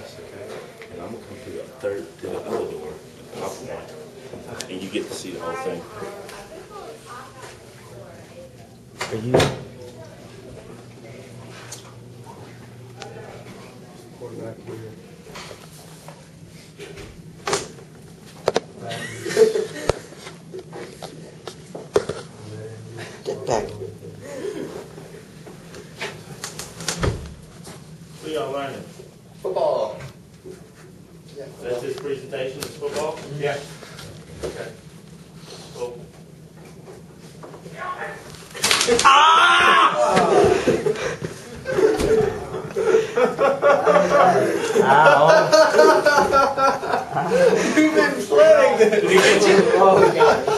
this, okay? And I'm gonna come through the other door, the top one, and you get to see the whole thing. Are you? Get back. What are y'all learning? Football. Yeah. That's his presentation, is football? Yeah. Okay. Cool. Ow. You've been sweating. Did he get you? Oh, God.